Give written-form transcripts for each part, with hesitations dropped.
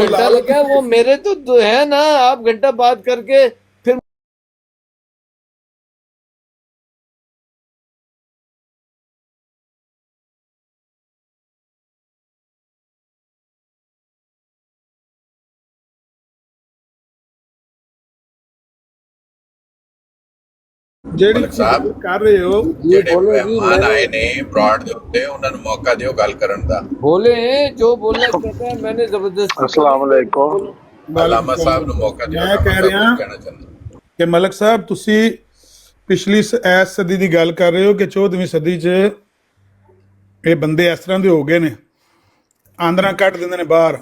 گھنٹہ لگا ہے، وہ میرے تو ہے نا، آپ گھنٹہ بات کر کے پھر ਜਿਹੜੀ ملک ਤੁਸੀਂ صاحب ਗੱਲ ਕਰ ਰਹੇ ਹੋ جی جڑے بولے جی مہمان میں آئے نے براڈ دے اوتے انہاں نوں موقع دیو گل کرن دا. بولے ہیں جو بولنا چاہتا ہے، میں نے زبردستی تو السلام نہیں کہ میں علیکم۔ بولوں۔ وعلیکم علامہ صاحب نوں السلام۔ موقع دیو، ਮੈਂ علامہ ਕਹਿ صاحب ਰਿਹਾ کچھ کہنا چاہندے۔ ਕਿ ਮਲਕ ਸਾਹਿਬ ਤੁਸੀਂ ਪਿਛਲੀ ਐਸ ਸਦੀ ਦੀ ਗੱਲ ਕਰ ਰਹੇ ਹੋ ਕਿ 14ਵੀਂ ਸਦੀ 'ਚ ਇਹ ਬੰਦੇ ਇਸ ਤਰ੍ਹਾਂ ਦੇ ਹੋ ਗਏ ਨੇ, ਆਂਦਰਾਂ ਕੱਢ ਦਿੰਦੇ ਨੇ ਬਾਹਰ।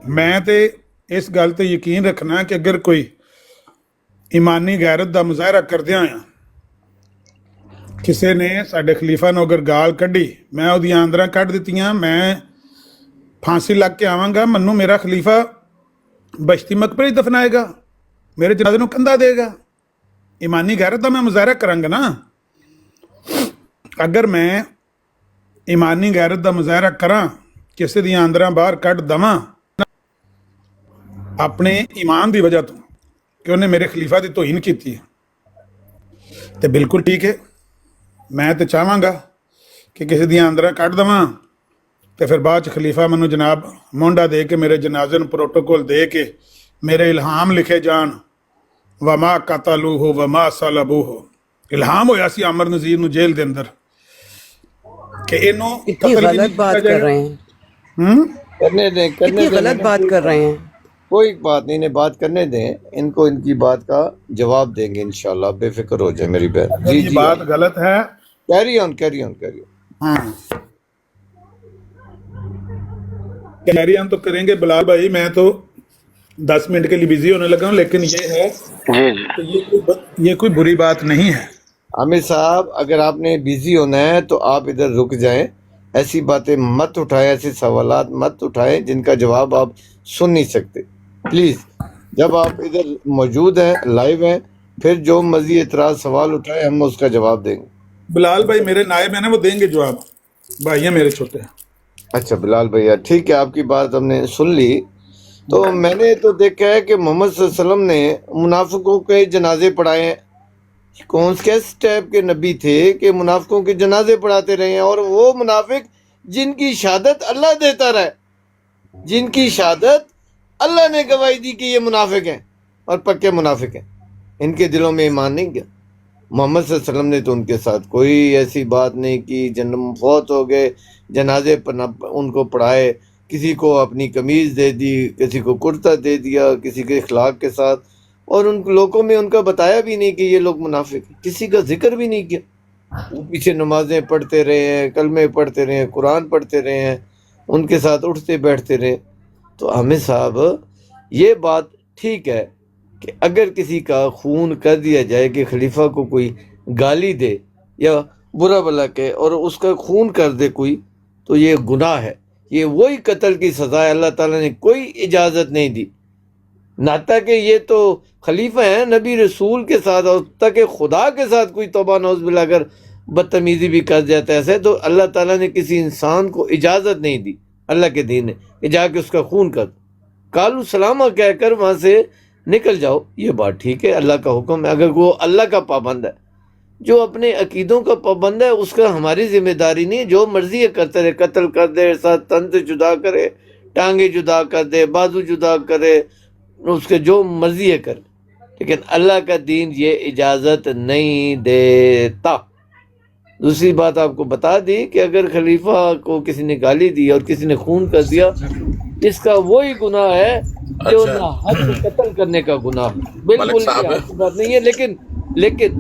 ਮੈਂ ਤੇ ਇਸ ਗੱਲ ਤੇ ਯਕੀਨ ਰੱਖਣਾ ਕਿ ਅਗਰ ਕੋਈ ਈਮਾਨੀ ਗੈਰਤ ਦਾ ਮੁਜ਼ਾਹਰਾ ਕਰਦਿਆਂ ਆ ਕਿਸੇ ਨੇ ਸਾਡੇ ਖਲੀਫਾ ਨੂੰ ਅਗਰ ਗਾਲ ਕੱਢੀ, ਮੈਂ ਉਹਦੀਆਂ ਆਂਦਰਾਂ ਕੱਢ ਦਿੱਤੀਆਂ, ਮੈਂ ਫਾਂਸੀ ਲੱਗ ਕੇ ਆਵਾਂਗਾ, ਮੈਨੂੰ ਮੇਰਾ ਖਲੀਫਾ ਬਸ਼ਤੀ ਮਕਬਰੇ 'ਚ ਦਫਨਾਏਗਾ, ਮੇਰੇ ਜਨਾਜ਼ੇ ਨੂੰ ਕੰਧਾ ਦੇਗਾ। ਈਮਾਨੀ ਗੈਰਤ ਦਾ ਮੈਂ ਮੁਜ਼ਾਹਰਾ ਕਰਾਂਗਾ ਨਾ। ਅਗਰ ਮੈਂ ਈਮਾਨੀ ਗੈਰਤ ਦਾ ਮੁਜ਼ਾਹਰਾ ਕਰਾਂ, ਕਿਸੇ ਦੀਆਂ ਆਂਦਰਾਂ ਬਾਹਰ ਕੱਢ ਦਵਾਂ ਆਪਣੇ ਈਮਾਨ ਦੀ ਵਜ੍ਹਾ ਤੋਂ ਕਿ ਉਹਨੇ ਮੇਰੇ ਖਲੀਫਾ ਦੀ ਤੋਹੀਨ ਕੀਤੀ ਹੈ, ਤੇ ਬਿਲਕੁਲ ਠੀਕ ਹੈ। ਮੈਂ ਤਾਂ ਚਾਹਾਂਗਾ ਕਿ ਕਿਸੇ ਦੀਆਂ ਆਂਦਰਾਂ ਕੱਢ ਦਵਾਂ ਤੇ ਫਿਰ ਬਾਅਦ 'ਚ ਖਲੀਫਾ ਮੈਨੂੰ ਜਨਾਬ ਮੋਢਾ ਦੇ ਕੇ ਮੇਰੇ ਜਨਾਜ਼ੇ ਨੂੰ ਪ੍ਰੋਟੋਕੋਲ ਦੇ ਕੇ ਮੇਰੇ ਇਲਹਾਮ ਲਿਖੇ ਜਾਣ, ਵਮਾ ਕਤਲੂਹੂ ਵਮਾ ਸਲਬੂਹੂ। ਇਲਹਾਮ ਹੋਇਆ ਸੀ ਅਮਰ ਨਜ਼ੀਰ ਨੂੰ ਜੇਲ੍ਹ ਦੇ ਅੰਦਰ کہ انہوں اتنی غلط بات کر رہے ہیں، کرنے دیں اتنی غلط بات کر رہے ہیں۔ کوئی بات نہیں، انہیں بات کرنے دیں، ان کو ان کی بات کا جواب دیں گے انشاءاللہ، بے فکر ہو جائے میری بہن۔ جی یہ جی بات غلط ہے۔ Carry on carry on carry on. ہاں کیری آن تو کریں گے بلال بھائی، میں تو 10 منٹ کے لیے بزی ہونے لگا ہوں، لیکن یہ ہے جی جی کہ یہ کوئی بری بات نہیں ہے۔ عامر صاحب اگر آپ نے بیزی ہونا ہے تو آپ ادھر رک جائیں، ایسی باتیں مت اٹھائیں، ایسے سوالات مت اٹھائیں جن کا جواب آپ سن نہیں سکتے، پلیز۔ جب آپ ادھر موجود ہیں، لائیو ہیں، پھر جو مرضی اعتراض سوال اٹھائیں، ہم اس کا جواب دیں گے۔ بلال بھائی میرے نائب ہیں نا، وہ دیں گے جواب، بھائی ہیں میرے چھوٹے۔ اچھا بلال بھیا ٹھیک ہے، آپ کی بات ہم نے سن لی۔ تو میں نے تو دیکھا ہے کہ محمد صلی اللہ علیہ وسلم نے منافقوں کے جنازے پڑھائے ہیں۔ کون کس ٹائپ کے نبی تھے کہ منافقوں کے جنازے پڑھاتے رہے ہیں؟ اور وہ منافق جن کی شہادت اللہ دیتا رہا ہے، جن کی شہادت اللہ نے گواہی دی کہ یہ منافق ہیں اور پکے منافق ہیں، ان کے دلوں میں ایمان نہیں کیا؟ محمد صلی اللہ علیہ وسلم نے تو ان کے ساتھ کوئی ایسی بات نہیں کی، جنم فوت ہو گئے، جنازے ان کو پڑھائے، کسی کو اپنی قمیض دے دی، کسی کو کرتا دے دیا، کسی کے اخلاق کے ساتھ، اور ان لوگوں میں ان کا بتایا بھی نہیں کہ یہ لوگ منافق ہیں، کسی کا ذکر بھی نہیں کیا۔ وہ پیچھے نمازیں پڑھتے رہے ہیں، کلمے پڑھتے رہے ہیں، قرآن پڑھتے رہے ہیں، ان کے ساتھ اٹھتے بیٹھتے رہے۔ تو حامد صاحب یہ بات ٹھیک ہے کہ اگر کسی کا خون کر دیا جائے کہ خلیفہ کو کوئی گالی دے یا برا بھلا کہ اور اس کا خون کر دے کوئی، تو یہ گناہ ہے، یہ وہی قتل کی سزا ہے، اللہ تعالیٰ نے کوئی اجازت نہیں دی۔ نہ تک یہ تو خلیفہ ہیں نبی رسول کے ساتھ، اور تک خدا کے ساتھ کوئی توبہ نعوذ باللہ اگر بدتمیزی بھی کر جاتا ہے ایسے، تو اللہ تعالیٰ نے کسی انسان کو اجازت نہیں دی، اللہ کے دین نے، کہ جا کے اس کا خون کر دو، کالو سلامہ کہہ کر وہاں سے نکل جاؤ۔ یہ بات ٹھیک ہے، اللہ کا حکم ہے، اگر وہ اللہ کا پابند ہے، جو اپنے عقیدوں کا پابند ہے اس کا ہماری ذمہ داری نہیں ہے، جو مرضی ہے کرتے رہے، قتل کر دے، ساتھ تن سے جدا کرے، ٹانگیں جدا کر دے، بازو جدا کرے، اس کے جو مرضی ہے کر، لیکن اللہ کا دین یہ اجازت نہیں دیتا۔ دوسری بات آپ کو بتا دی کہ اگر خلیفہ کو کسی نے گالی دی اور کسی نے خون کر دیا، اس کا وہی گناہ ہے جو اچھا نہ حد قتل کرنے کا گناہ، ملک بالکل صاحب یہ ایسی بات نہیں ہے۔ لیکن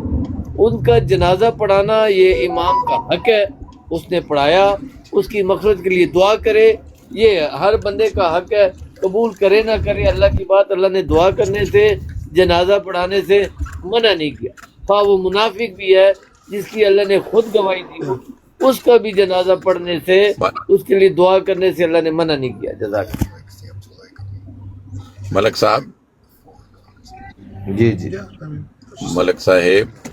ان کا جنازہ پڑھانا یہ امام کا حق ہے، اس نے پڑھایا، اس کی مغفرت کے لیے دعا کرے، یہ ہر بندے کا حق ہے، قبول کرے نہ کرے اللہ کی بات۔ اللہ نے دعا کرنے سے، جنازہ پڑھانے سے منع نہیں کیا، ہاں وہ منافق بھی ہے جس کی اللہ نے خود گواہی دی ہو، اس کا بھی جنازہ پڑھنے سے، اس کے لیے دعا کرنے سے اللہ نے منع نہیں کیا۔ جزاک اللہ۔ ملک صاحب، جی جی ملک صاحب،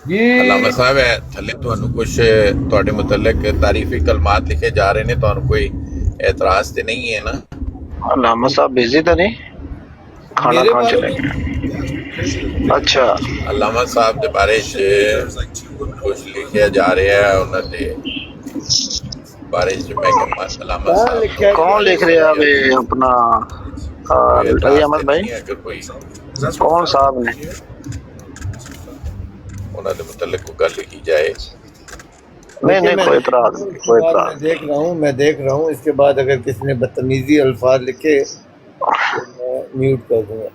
جی علامہ صاحب ہے تھلے تھانوں کچھ تواڈے متعلق تعریفی کلمات لکھے جا رہے نے، تانوں کوئی اعتراض تو نہیں ہے نا؟ علامہ صاحب بزی تو نہیں؟ کھانا میرے کھان بارے چلے میں گئے؟ اچھا علامہ صاحب کے بارے کچھ لکھیا جا رہا ہے انہوں نے بارے میں کہ علامہ کہاں صاحب لکھا ہے، کون کس نے لکھ لکھا رہا ہے؟ ہے اپنا کوئی رضی اعتراض تو احمد بھائی؟ نہیں ہے کہ کوئی کون صاحب نے؟ انہوں نے متعلق کوئی گل لکھی جائے؟ نہیں دیکھیں نہیں میں کوئی دیکھ رہا اعتراض ہوں، نہیں، اس کے کوئی بعد اعتراض نہیں۔ میں دیکھ رہا ہوں اس کے بعد اگر کسی نے بدتمیزی الفاظ لکھے تو میں میوٹ کر دوں گا۔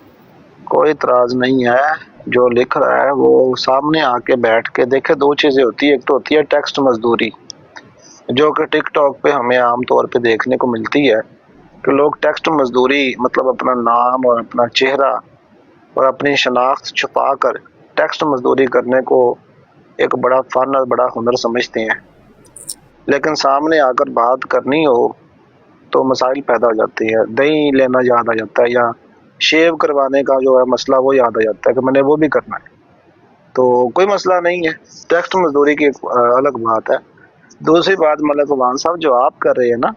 کوئی اعتراض نہیں ہے، جو لکھ رہا ہے وہ سامنے آ کے بیٹھ کے دیکھے۔ دو چیزیں ہوتی ہیں، ایک تو ہوتی ہے ٹیکسٹ مزدوری، جو کہ ٹک ٹاک پہ ہمیں عام طور پہ دیکھنے کو ملتی ہے کہ لوگ ٹیکسٹ مزدوری مطلب اپنا نام اور اپنا چہرہ اور اپنی شناخت چھپا کر ٹیکسٹ مزدوری کرنے کو ایک بڑا فن اور بڑا ہنر سمجھتے ہیں، لیکن سامنے آ کر بات کرنی ہو تو مسائل پیدا ہو جاتے ہیں۔ دہی لینا یاد آ جاتا ہے، یا شیو کروانے کا جو ہے مسئلہ وہ یاد آ جاتا ہے کہ میں نے وہ بھی کرنا ہے، تو کوئی مسئلہ نہیں ہے۔ ٹیکسٹ مزدوری کی ایک الگ بات ہے۔ دوسری بات ملک عثمان صاحب جو آپ کر رہے ہیں نا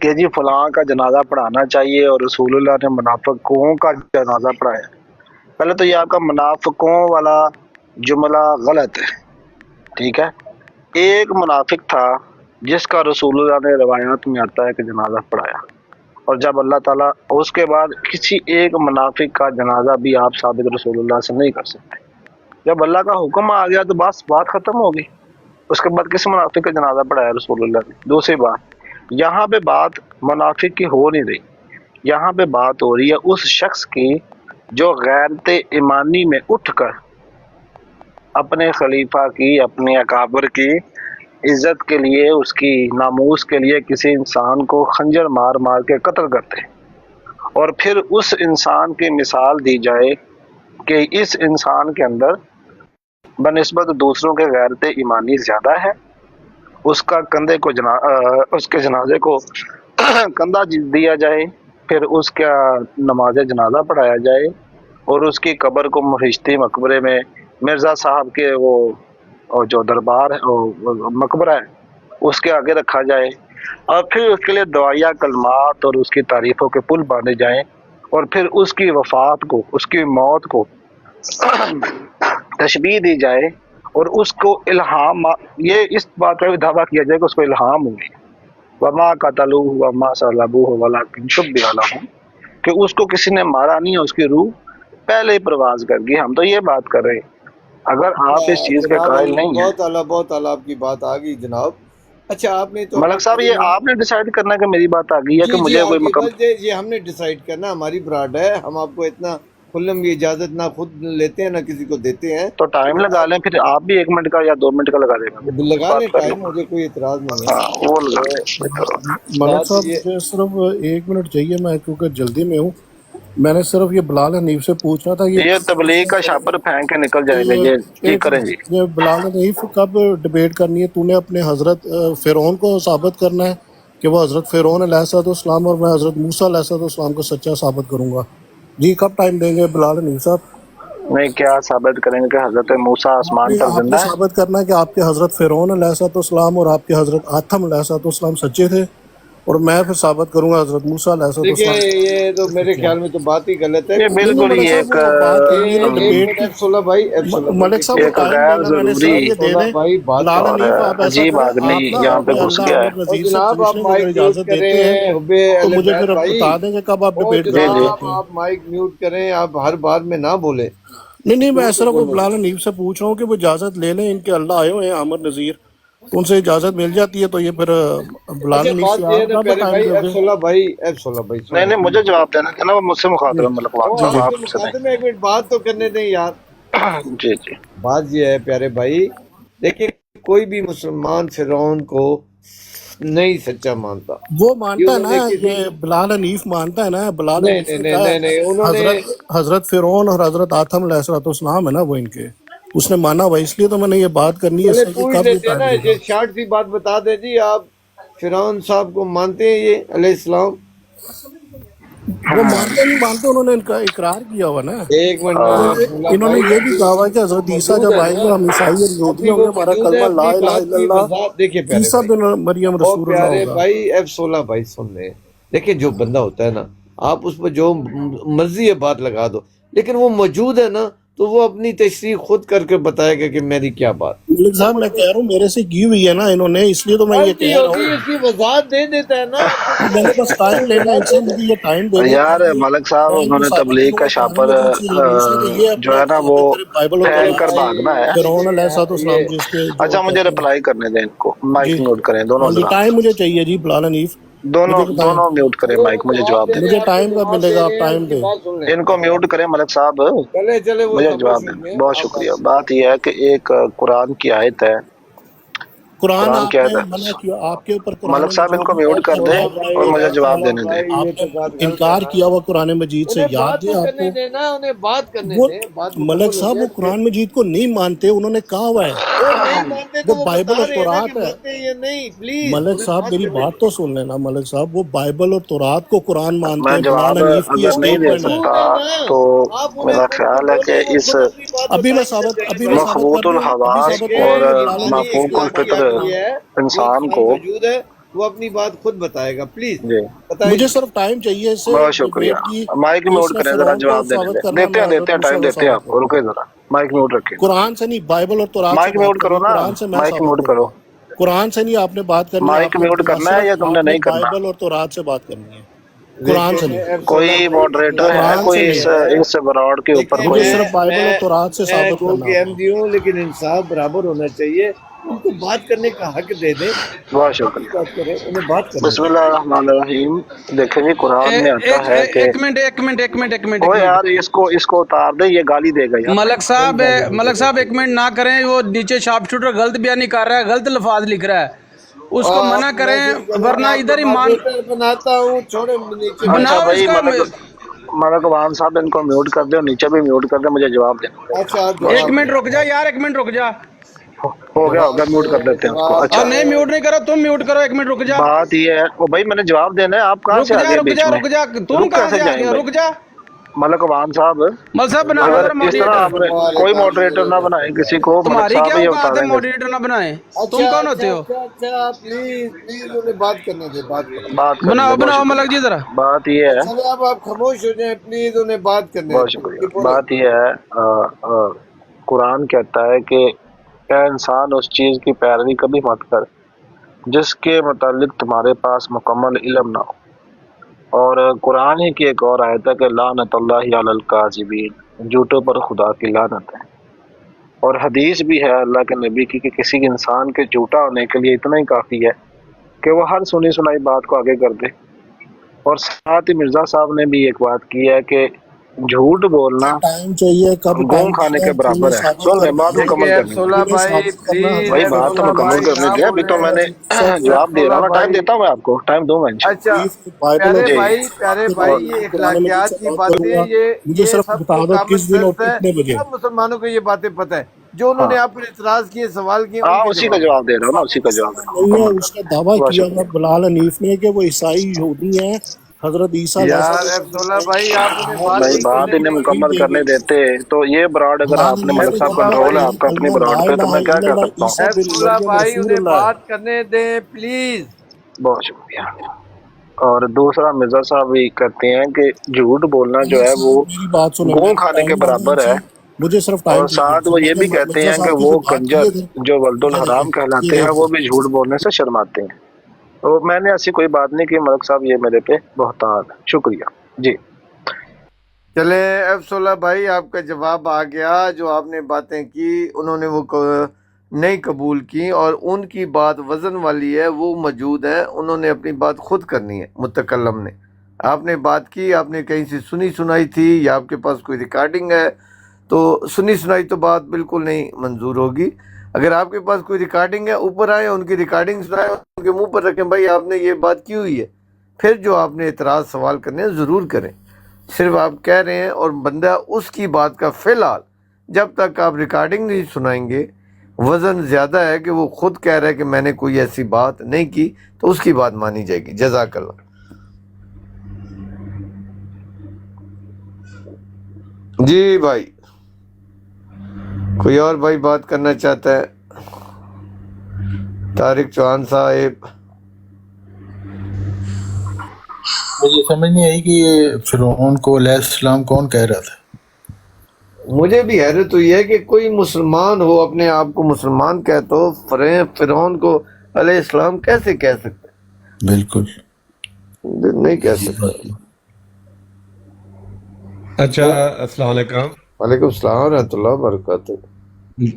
کہ جی فلاں کا جنازہ پڑھانا چاہیے اور رسول اللہ نے منافقوں کا جنازہ پڑھایا، پہلے تو یہ آپ کا منافقوں والا جملہ غلط ہے، ٹھیک ہے؟ ایک منافق تھا جس کا رسول اللہ نے روایات میں آتا ہے کہ جنازہ پڑھایا، اور جب اللہ تعالیٰ اس کے بعد کسی ایک منافق کا جنازہ بھی آپ ثابت رسول اللہ سے نہیں کر سکتے۔ جب اللہ کا حکم آ گیا تو بس بات ختم ہوگی، اس کے بعد کس منافق کا جنازہ پڑھایا رسول اللہ نے؟ دوسری بات، یہاں پہ بات منافق کی ہو نہیں رہی، یہاں پہ بات ہو رہی ہے اس شخص کی جو غیرت ایمانی میں اٹھ کر اپنے خلیفہ کی، اپنے اکابر کی عزت کے لیے، اس کی ناموس کے لیے کسی انسان کو خنجر مار مار کے قتل کرتے ہیں، اور پھر اس انسان کی مثال دی جائے کہ اس انسان کے اندر بنسبت دوسروں کے غیرت ایمانی زیادہ ہے، اس کا کندھے کو اس کے جنازے کو کندھا دیا جائے، پھر اس کا نماز جنازہ پڑھایا جائے، اور اس کی قبر کو مہشتی مقبرے میں مرزا صاحب کے وہ جو دربار ہے وہ مقبرہ ہے اس کے آگے رکھا جائے، اور پھر اس کے لیے دعائیہ کلمات اور اس کی تعریفوں کے پل باندھے جائیں، اور پھر اس کی وفات کو، اس کی موت کو تشبیہ دی جائے، اور اس کو الہام، یہ اس بات کا بھی دعویٰ کیا جائے کہ اس کو الہام ہوئی، وما قتلوہ وما صلبوہ ولکن شبہ لہم، کہ اس کو کسی نے مارا نہیں ہے، اس کی روح پہلے ہی پرواز کر گئی۔ ہم تو یہ بات کر رہے ہیں، اگر آپ اس چیز کے جناب قائل نہیں ہیں۔ بہت اعلیٰ آپ کی بات آ گئی جناب۔ اچھا آپ نے تو ملک صاحب یہ آپ نے ڈیسائیڈ کرنا کہ میری بات آ گئی ہے کہ جی مجھے کوئی آگے مکم۔ بس یہ ہم نے ڈیسائیڈ کرنا، ہماری براڈ ہے، ہم آپ کو اتنا کھلم کی اجازت نہ خود لیتے ہیں نہ کسی کو دیتے ہیں، تو ٹائم لگا لیں، پھر آپ بھی 1 منٹ کا یا 2 منٹ کا لگا دیں گا، لگا لیں بات کر لوں ٹائم، گا۔ مجھے کوئی اعتراض نہیں ہے۔ ہاں وہ لگا لیں۔ ملک بات صاحب یہ مجھے صرف 1 منٹ چاہیے، میں کیونکہ جلدی میں ہوں۔ میں نے صرف یہ بلال حنیف سے پوچھنا تھا، یہ تبلیغ کا شاپر پھینک کے نکل جائیں گے جی ایک کریں جی۔ یہ بلال حنیف کب ڈیبیٹ کرنی ہے؟ تو نے اپنے حضرت فرعون کو ثابت کرنا ہے کہ وہ حضرت فرعون علیہ السلام، اور میں حضرت موسیٰ علیہ السلام کو سچا ثابت کروں گا؟ جی کب ٹائم دیں گے بلال حنیف صاحب؟ نہیں کیا ثابت کریں گے کہ حضرت موسیٰ آسمان پر آپ نے زندہ ہے؟ ثابت کرنا ہے کہ آپ کے حضرت فرعون علیہ السلام اور آپ کے حضرت آدم علیہ السلام سچے تھے، اور میں پھر ثابت کروں گا حضرت موسیٰ علیہ دیکھیں السلام یہ تو میرے سچے ہیں۔ خیال میں تو بات ہی غلط ہے، یہ کیونکہ نہیں بالکل ملک ہی صاحب ایک وہ بات ہوئی ہے نا ایک ڈبیٹ منٹ کی۔ ایف سولہ بھائی ملک صاحب وہ ایک ٹائم غیر دینا، میں نے ضروری صرف یہ دے سولہ دیں۔ بھائی بات بلال اور حنیف آپ ایسا عجیب کریں، آدمی آپ نا یہاں پہ اپنے گھس اللہ گیا عمر ہے۔ اور نذیر سے جناب آپ پوچھ لیں کہ اگر مائک میوٹ اجازت دیتے ہیں کریں، حب تو اہل مجھے بیت پھر بھائی، بتا دیں کہ کب آپ او ڈبیٹ جی کرنا جی جناب چاہتے ہیں۔ آپ مائک میوٹ کریں، آپ ہر بات میں نہ بولیں، نہیں میں شروع سے صرف وہ بولیں۔ بلال حنیف سے پوچھ رہا ہوں کہ وہ اجازت لے لیں، ان کے اللہ آئے ہوئے ہیں عامر نذیر، تو ان سے اجازت مل جاتی ہے، تو یہ پھر بلال اچھا حنیف بات سے یہ ہے آپ نا کب پیارے ٹائم بھائی، دو گے؟ ایف سولہ بھائی نہیں سوری، نہیں مجھے جواب دینا تھا نا، وہ مجھ سے مخاطب جی ہے ملکوان وہ صاحب، جی آپ آپ سے ان سے مخاطب میں، ایک منٹ بات تو کرنے دیں یار۔ نہیں۔ جی جی بات یہ ہے پیارے بھائی، دیکھیں کوئی بھی مسلمان فرعون کو نہیں سچا مانتا، وہ یہ مانتا ہے انہوں نا، نے کسی، یہ بلال حنیف مانتا ہے نا، بلال نہیں حنیف نہیں نے نہیں کہا ہے نہیں نہیں انہوں نے، حضرت فرعون اور حضرت آدم علیہ السلام ہے نا وہ ان کے، اس نے مانا ہوا، اس لیے تو میں نے یہ بات کرنی ہے اس چلے سے کہ پوچھ کب یہ لیتے ہیں ٹائم نا، دے گا۔ یہ شارٹ سی بات بتا دیں جی، آپ فرعون صاحب کو مانتے ہیں یہ علیہ السلام؟ वो मानते नहीं मानते, उन्होंने इनका इकरार किया हुआ ना। एक मिनट इन्होंने ये भी कहा हुआ है कि हजरत ईसा जब आएंगे हम ईसाई और यहूदी होंगे, हमारा कलमा ला इलाहा इल्लल्लाह, देखिए प्यारे ईसा भाई, बिन मरियम ओ रसूलुल्लाह प्यारे होगा। भाई F16 भाई सुन ले, देखिए जो बंदा होता है ना, आप उस पर जो मर्जी है बात लगा दो, लेकिन वो मौजूद है ना तो वो अपनी तशरीह खुद करके बताएगा कि मेरी क्या बात। मलिक साहब मैं कह रहा हूँ मेरे से की हुई है ना इन्होंने, इसलिए तो मैं ये गलती कह रहा होगी, हूँ। इसकी वजाहत दे देता है ना। मैंने बस टाइम लेना है इनसे, मुझे ये टाइम देने यार के लिए मलक साहब कुरान की उन्होंने साबित तबलीग का करूंगा, शापर कहानी तुमसे हदीस है कि ये जो है ना वो तेरे बाइबल और फेंक कर कुरान से भागना है। फिरौन अलैहिस्सलाम जिसके जो अच्छा मुझे कहते हैं। रिप्लाई करने दें इनको, माइक जी म्यूट करें दोनों हाँ जी, जरा, टाइम मुझे चाहिए जी बिलाल हनीफ, दोनों मुझे बताएं दोनों म्यूट करें माइक, मुझे जवाब देने मुझे टाइम कब मिलेगा, आप टाइम दें। दें। इनको म्यूट करें मलक साहब, चले चले वो मुझे खामोश जवाब हो देने। गए, बहुत आप शुक्रिया। बात यह है कि एक कुरान की आयत है, कुरान कुरान की आपने आयत मना है। किया, आपके ऊपर कुरान मलक साहब मजीद इनको में म्यूट ऐसा कर दें वाक़या और मुझे है, जवाब देने दें। आपने इनकार किया हुआ कुरान मजीद से, उन्हें याद बात है तो करने आपको? देना, उन्हें बात करने वो दे, बात मलक मुकम्मल हो साहब वो जाए। कुरान मजीद को नहीं मानते, उन्होंने कहा हुआ है वो नहीं मानते तो वो वो बाइबल बता और रहे हैं ना कि तौरात है। मानते हैं या नहीं। प्लीज मलक साहब मेरी बात तो सुन लेना, मलक साहब वो बाइबल और तौरात को कुरान मानते मैं हैं, जवाब बिलाल हनीफ की ये अगर नहीं दे स्टेटमेंट है। मौजूद सकता है ना, तो आप उन्हें मेरा खुद ख्याल है कि बोले, वो इस खुद अपनी बात अभी मैं बताएंगे साबित जाहिर अभी मैं भाई। साबित कर मखबूतुल दूं, अभी हवास साबित देखिए, कर और दूं बिलाल इमानी हनीफ की मफूकुल इख्तिलाफ बात किया फित्र करता हूं। है, जो इंसान कुरान को मौजूद है वो अपनी बात खुद बताएगा। प्लीज जी बताइए। मुझे सिर्फ टाइम चाहिए इससे बहुत शुक्रिया। डिबेट की, माइक कि म्यूट इसने करें जरा, फिरौन को जवाब देने साबित दें। करना है, मैं देते हजरत हैं मूसा टाइम को देते हैं साबित आपको, करूंगा। रुके जरा, माइक म्यूट रखें। कुरान से नहीं, बाइबल और तौरात से माइक बात म्यूट करनी करो है, ना, कुरान से मैं माइक साबित म्यूट करो। करूंगा। कुरान से नहीं आपने बात करनी, माइक आपने म्यूट करना है या सिर्फ तुमने आपने नहीं करना? बाइबल और तौरात से बात करनी है, कुरान से नहीं, देखिए कोई मॉडरेटर है कुरान कोई से इस नहीं। इस बराड़ के ऊपर देखिए मुझे कोई? सिर्फ बाइबल और तौरात से मैं साबित गो करना के है आपको। एमडी हूँ, लेकिन इंसाफ बराबर होना चाहिए। उनको बात करने का हक दे दे, बहुत अपनी शुक्रिया। बात करें, उन्हें बात करने दें। बिस्मिल्लाहिर्रहमानिर्रहीम। देखेंगे कुरान में आता है कि ओ यार इसको इसको उतार दे, ये गाली देगा यार। मलक साहब एक मिनट ना करें, वो नीचे शार्प शूटर गलत बयानी कर रहा है, गलत लफाज लिख रहा है, उसको आप मना मैसेज करें, करें, वरना मैं इधर ही आपको मान मॉडरेटर बनाता हूँ, छोड़े नीचे अच्छा बनाओ बैठे। भाई, इसका। मलक वान साहब इनको म्यूट कर दे और नीचे भी म्यूट कर दे, मुझे जवाब देना पड़ेगा। अच्छा आप बहुत एक जवाब मिनट दें, रुक जा यार, एक मिनट रुक जा। हो गया जवाब म्यूट कर दें, देते हैं उसको। जवाब अच्छा नहीं म्यूट नहीं करो, तुम म्यूट करो, एक मिनट रुक जा, बात ये है, ओ भाई मैंने जवाब देना है, आप कहाँ रुक से आ जा गए रुक बीच जा में? रुक जा, तुम रुक कहाँ कैसे से आ जाएंगे गए, भाई? रुक जा। मलक वान साहब, मल साहब बना लो अगर जरा इस तरह मॉडरेटर। आपने कोई मॉडरेटर ना बनाए किसी को, मलक तुम्हारी साहब क्या ये औकात बता है देंगे। मॉडरेटर ना बनाए? तुम अच्छा कौन होते अच्छा हो? अच्छा अच्छा, प्लीज प्लीज उन्हें बात करने दे, बात करने बात करने बनाओ में बहुत बनाओ मलक जी शुक्रिया। जरा। बात ये है, चले आप खामोश हो जाए, प्लीज उन्हें बात करने बहुत दें। शुक्रिया। जी बोले। बात ये है, कुरान कहता है कि ए इंसान उस चीज की पैरवी कभी मत कर जिसके मुतालिक तुम्हारे पास मुकम्मल इल्म ना हो। और कुरान ही की एक और आयत है कि लानतुल्लाहि अलल काज़िबीन, झूठों पर खुदा की लानत है। और हदीस भी है अल्लाह के नबी की कि किसी इंसान के झूठा होने के लिए इतना ही काफ़ी है कि वो हर सुनी सुनाई बात को आगे कर दे। और साथ ही मिर्ज़ा साहब ने भी एक बात की है कि झूठ बोलना टाइम चाहिए, कब गूम टाइम खाने देना के है, तूने बराबर है। साबित सुन ले, करना बात है, मुकम्मल देखिए करनी F16 तूने भाई, साबित करना है प्लीज भाई, हजरत बात तो F16 मुकम्मल भाई करने ना दे। अभी तो बोले। मैंने जवाब दे रहा हूँ ना, टाइम भाई, देता हूँ मैं आपको, टाइम दूंगा अच्छा इंशाल्लाह। बाइबल और प्यारे जी भाई, प्यारे के भाई, बारे ये में कुरान मजीद इखलाकियात से की बात बातें, करूंगा। मुझे ये सिर्फ सबको बता दो कॉमन किस दिन और सेंस है, कितने बजे। सब मुसलमानों को ये बातें पता है। जो हाँ उन्होंने आप पर इतराज किए, सवाल किए, हाँ, उनके उसी का जवाब जवाब दे रहा हूँ ना, उसी का जवाब दे रहा हूँ, नहीं है, मुकम्मल कर। उसने दावा बहुत किया था शुक्रिया। बिलाल हनीफ ने कि वो ईसाई यहूदी हैं, हजरत ईसा यार F16 भाई, आप उन्हें बात भाई नहीं बात करने इन्हें देंगे। मुकम्मल करने देते तो ये ब्राड, अगर बिलाल आपने हनीफ मलक ने साहब जब कंट्रोल है कहा आपका अपनी कलमा ला ब्राड पे, तो इलाहा मैं क्या कह इल्लल्लाह सकता हूँ? ईसा बिन F16 मरियम भाई, उन्हें रसूलुल्लाह है। बात करने दें प्लीज। बहुत शुक्रिया। और दूसरा मिर्जा साहब भी कहते हैं कि झूठ बोलना जो मलिक है वो साहब मेरी बात सुने, गूं मैंने खाने के टाइम मांगा बराबर है। इनसे, मुझे सिर्फ टाइम और चाहिए। साथ जब वो ये मैंने भी कहते मिर्जा हैं कि साहब की वो जो बात की कंजर है जो वल्दुल ये हराम देखें, कहलाते ये हैं, वो देखें। भी झूठ बोलने से शर्माते हैं। तो मैंने ऐसी कोई बात नहीं की मलक साहब, ये मेरे पे बहुतान है। शुक्रिया जी। चले F16 भाई, आपका जवाब आ गया। जो आपने बातें की, उन्होंने वो नहीं कबूल की, और उनकी बात वजन वाली है, वो मौजूद है। उन्होंने अपनी बात खुद करनी है। मुतकल्लम ने आपने बात की, आपने कहीं से सुनी सुनाई थी या आपके पास कोई रिकॉर्डिंग है, तो सुनी सुनाई तो बात बिल्कुल नहीं मंजूर होगी। अगर आपके पास कोई रिकॉर्डिंग है, ऊपर आए, उनकी रिकॉर्डिंग सुनाए, उनके मुंह पर रखें भाई आपने ये बात की हुई है। फिर जो आपने इतराज़ सवाल करने हैं ज़रूर करें। सिर्फ आप कह रहे हैं और बंदा उसकी बात का फ़िलहाल जब तक आप रिकॉर्डिंग नहीं सुनाएंगे, वज़न ज़्यादा है कि वो खुद कह रहा है कि मैंने कोई ऐसी बात नहीं की, तो उसकी बात मानी जाएगी। जज़ाकल्लाह। जी भाई, कोई और भाई बात करना चाहता है? तारिक चौहान साहब। मुझे समझ नहीं आई कि ये फिरौन को अलैहिस्सलाम कौन कह रहा था। मुझे भी हैरत हुई है कि कोई मुसलमान हो, अपने आप को मुसलमान कहते हो, फिरौन को अलैहिस्सलाम कैसे कह सकते हैं? बिल्कुल नहीं कह सकते। अच्छा, अस्सलाम वालेकुम। वालेकुम सलाम रहमतुल्लाह बरकातुहू।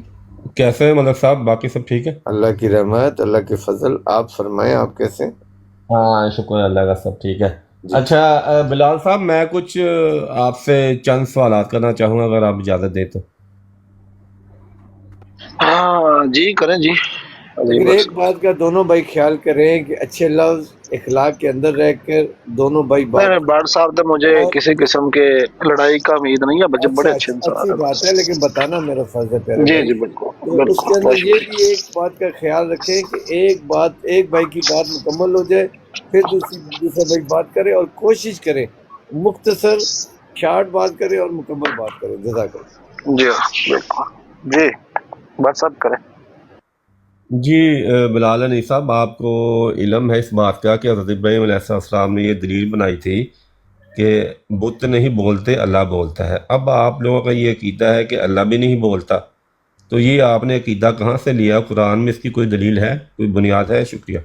कैसे हैं मलक साहब? बाकी सब ठीक है? अल्लाह की रहमत, अल्लाह के फजल। आप फरमाएं, आप कैसे हैं? हाँ, शुक्र अल्लाह का, सब ठीक है। जी। अच्छा बिलाल साहब, मैं कुछ आपसे चंद सवालात करना चाहूँगा, अगर आप इजाज़त दें तो। हाँ जी, करें जी। लेकिन एक बात का दोनों भाई ख्याल करें कि अच्छे लफ्ज इखलाक के अंदर रहकर दोनों भाई बात। नहीं, बाड़ साहब तो मुझे किसी किस्म के लड़ाई का उम्मीद नहीं है, बच्चे बड़े अच्छे इंसान अच्छी हैं। बात है, लेकिन बताना मेरा फर्ज है प्यारे जी भाई। जी बिल्कुल तो उसके बिल्कुल, अंदर बहुत ये शुक्रिया। भी एक बात का ख्याल रखें कि एक भाई की बात मुकम्मल हो जाए, फिर दूसरा भाई बात करे, और कोशिश करें मुख्तसर शार्ट बात करें और मुकम्मल बात करें। जज़ाकल्लाह। जी हाँ, बिल्कुल जी, बस सब करें। जी बिलाल अली साहब, आपको इल्म है इस बात का कि हज़रत इब्राहीम अलैहिस्सलाम ने ये दलील बनाई थी कि बुत नहीं बोलते, अल्लाह बोलता है। अब आप लोगों का ये अकीदा है कि अल्लाह भी नहीं बोलता, तो ये आपने अकीदा कहाँ से लिया? कुरान में इसकी कोई दलील है, कोई बुनियाद है? शुक्रिया।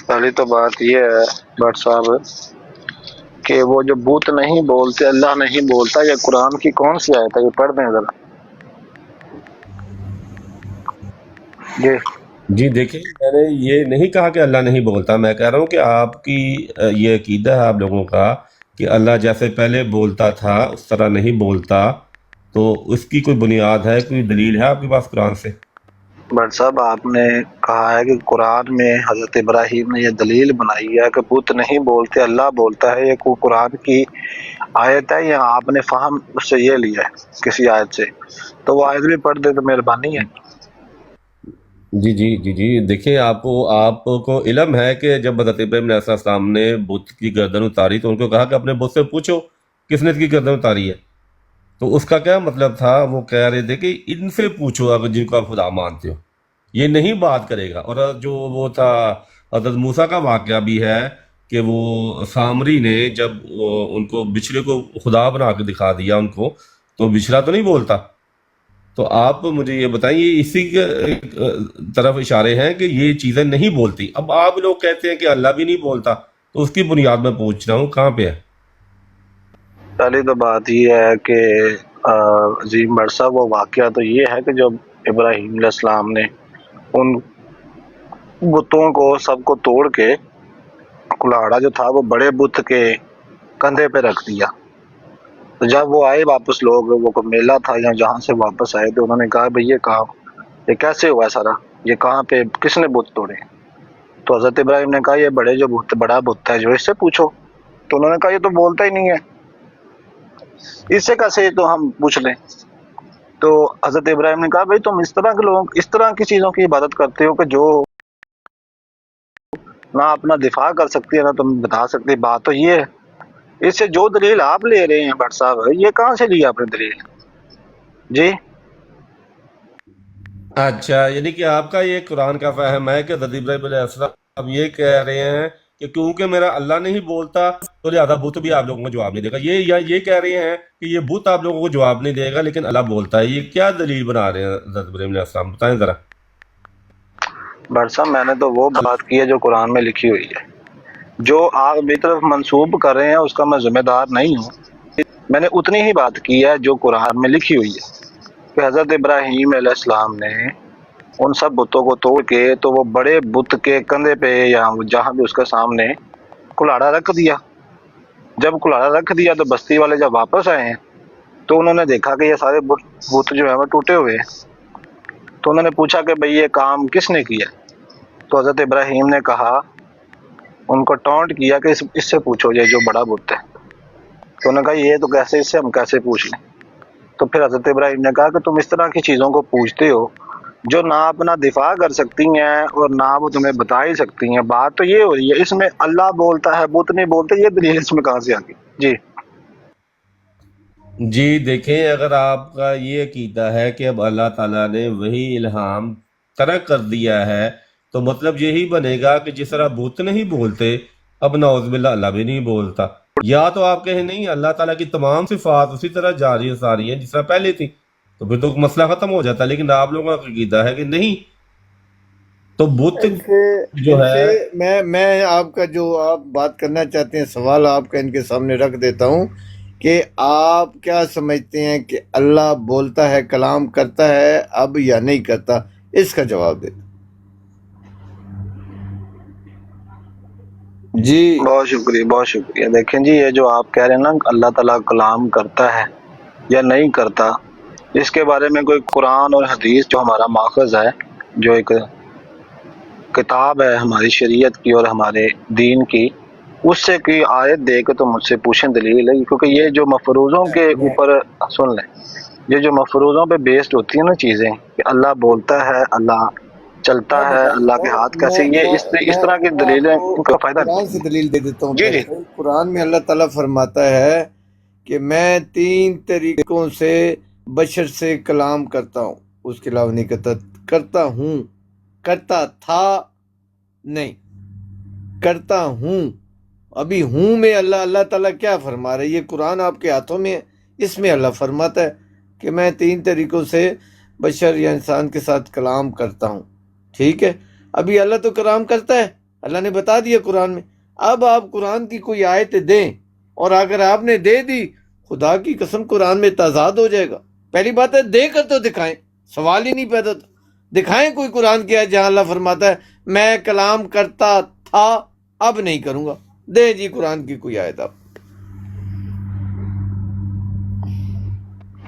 पहली तो बात ये है भट्ट साहब कि वो जो बूत नहीं बोलते, अल्लाह नहीं बोलता, ये कुरान की कौन सी आयत है? ये पढ़ दें जरा। जी जी देखिए, मैंने ये नहीं कहा कि अल्लाह नहीं बोलता, मैं कह रहा हूँ कि आपकी ये अकीदा है आप लोगों का कि अल्लाह जैसे पहले बोलता था उस तरह नहीं बोलता, तो उसकी कोई बुनियाद है, कोई दलील है आपके पास कुरान से? भट्ट साहब, आपने कहा है कि कुरान में हजरत इब्राहीम ने ये दलील बनाई है कि बुत नहीं बोलते, अल्लाह बोलता है। ये कुरान की आयत है या आपने फहम उससे ये लिया है किसी आयत से? तो वो आयत भी पढ़ दे तो मेहरबानी है। जी जी जी जी, देखिए आपको इल्म है कि जब हज़रत इब्राहीम अलैहिस्सलाम ने बुत की गर्दन उतारी तो उनको कहा कि अपने बुत से पूछो किसने इसकी गर्दन उतारी है। तो उसका क्या मतलब था? वो कह रहे थे कि इनसे पूछो अगर जिनको आप खुदा मानते हो, ये नहीं बात करेगा। और जो वो था हज़रत मूसा का वाक़या भी है कि वो सामरी ने जब उनको बिछड़े को खुदा बना के दिखा दिया उनको, तो बिछड़ा तो नहीं बोलता। तो आप मुझे ये बताइए, इसी के तरफ इशारे हैं कि ये चीज़ें नहीं बोलती। अब आप लोग कहते हैं कि अल्लाह भी नहीं बोलता, तो उसकी बुनियाद में पूछ रहा हूँ कहाँ पे है? पहली तो बात ये है कि अजीम भट्ट साहब, वो वाक़या तो ये है कि जब इब्राहीम अलैहिस्सलाम ने उन बुतों को सबको तोड़ के कुल्हाड़ा जो था वो बड़े बुत के कंधे पे रख दिया, तो जब वो आए वापस, लोग वो को मेला था या जहाँ से वापस आए, तो उन्होंने कहा भाई ये कैसे हुआ सारा, ये कहाँ पे किसने बुत तोड़े? तो हज़रत इब्राहीम ने कहा ये बड़ा बुत है जो, इससे पूछो। तो उन्होंने कहा ये तो बोलता ही नहीं है, इससे कैसे तो हम पूछ लें? तो हज़रत इब्राहीम ने कहा भाई तुम इस तरह के लोग इस तरह की चीज़ों की इबादत करते हो कि जो ना अपना दिफा कर सकती है ना तुम बता सकती। बात तो ये है, इससे जो दलील आप ले रहे हैं भट्ट साहब, ये कहाँ से लिया आपने दलील? जी अच्छा, यानी कि आपका ये कुरान का फहम है कि हज़रत इब्राहीम अलैहिस्सलाम ये कह रहे हैं कि क्योंकि मेरा अल्लाह नहीं बोलता तो लिहाजा बुत भी आप लोगों को जवाब नहीं देगा। ये कह रहे हैं कि ये बुत आप लोगों को जवाब नहीं देगा लेकिन अल्लाह बोलता है। ये क्या दलील बना रहे हैं हज़रत इब्राहीम अलैहिस्सलाम? बताएं ज़रा। भट्ट साहब, मैंने तो वो बात की है जो कुरान में लिखी हुई है। जो आप मेरी तरफ मंसूब कर रहे हैं उसका मैं जिम्मेदार नहीं हूँ। मैंने उतनी ही बात की है जो कुरान में लिखी हुई है कि हज़रत इब्राहीम अलैहिस्सलाम ने उन सब बुतों को तोड़ के तो वो बड़े बुत के कंधे पे या जहाँ भी उसके सामने कुल्हाड़ा रख दिया। जब कुल्हाड़ा रख दिया तो बस्ती वाले जब वापस आए हैं तो उन्होंने देखा कि ये सारे बुत जो है वो टूटे हुए हैं। तो उन्होंने पूछा कि भाई ये काम किसने किया? तो हज़रत इब्राहीम ने कहा, उनको टॉन्ट किया कि इससे पूछो ये जो बड़ा बुत है। तो उन्होंने कहा ये तो कैसे, इससे हम कैसे पूछ लें? तो फिर हज़रत इब्राहीम ने कहा कि तुम इस तरह की चीज़ों को पूछते हो जो ना अपना दिफा कर सकती हैं और ना वो तुम्हें बता ही सकती हैं। बात तो ये हो रही है, इसमें अल्लाह बोलता है बुत नहीं बोलते, ये दलील इसमें कहाँ से आ गई? जी جی دیکھیں، اگر آپ کا یہ عقیدہ ہے کہ اب اللہ تعالیٰ نے وہی الہام ترک کر دیا ہے تو مطلب یہی بنے گا کہ جس طرح بت نہیں بولتے اب نعوذ باللہ اللہ بھی نہیں بولتا، یا تو آپ کہیں نہیں اللہ تعالیٰ کی تمام صفات اسی طرح جاری و ساری ہیں جس طرح پہلے تھی، تو پھر تو مسئلہ ختم ہو جاتا. لیکن آپ لوگوں کا عقیدہ ہے کہ نہیں، تو بت ان سے جو ان ہے سے میں آپ کا جو آپ بات کرنا چاہتے ہیں سوال آپ کا ان کے سامنے رکھ دیتا ہوں کہ آپ کیا سمجھتے ہیں کہ اللہ بولتا ہے، کلام کرتا ہے اب یا نہیں کرتا؟ اس کا جواب دیں. جی بہت شکریہ، بہت شکریہ. دیکھیں جی، یہ جو آپ کہہ رہے ہیں نا اللہ تعالیٰ کلام کرتا ہے یا نہیں کرتا، اس کے بارے میں کوئی قرآن اور حدیث جو ہمارا ماخذ ہے، جو ایک کتاب ہے ہماری شریعت کی اور ہمارے دین کی، اس سے کوئی آیت دے کے تو مجھ سے پوچھیں دلیل ہے. کیونکہ یہ جو مفروضوں کے اوپر، سن لیں، یہ جو مفروضوں پہ بیسڈ ہوتی ہیں نا چیزیں، کہ اللہ بولتا ہے، اللہ چلتا میں ہے، بتاتا اللہ کے ہوں، ہاتھ کیسے، یہ اس طرح کی میں دلیلیں آپ ان کو کا فائدہ قرآن سے نہیں. دلیل دے دیتا ہوں. جی پہلے جی. سے قرآن میں اللہ تعالیٰ فرماتا ہے کہ میں 3 طریقوں سے بشر سے کلام کرتا ہوں، اس کے علاوہ نہیں کرتا. کرتا ہوں، کرتا تھا نہیں، کرتا ہوں. ابھی ہوں میں اللہ تعالیٰ کیا فرما رہا ہے؟ یہ قرآن آپ کے ہاتھوں میں ہے، اس میں اللہ فرماتا ہے کہ میں 3 طریقوں سے بشر یا انسان کے ساتھ کلام کرتا ہوں. ٹھیک ہے، ابھی اللہ تو کلام کرتا ہے، اللہ نے بتا دیا قرآن میں. اب آپ قرآن کی کوئی آیت دیں، اور اگر آپ نے دے دی، خدا کی قسم قرآن میں تضاد ہو جائے گا. پہلی بات ہے دے کر تو دکھائیں، سوال ہی نہیں پیدا. تو دکھائیں کوئی قرآن کی آیت جہاں اللہ فرماتا ہے میں کلام کرتا تھا اب نہیں کروں گا. دے جی قرآن کی کوئی آیت آپ.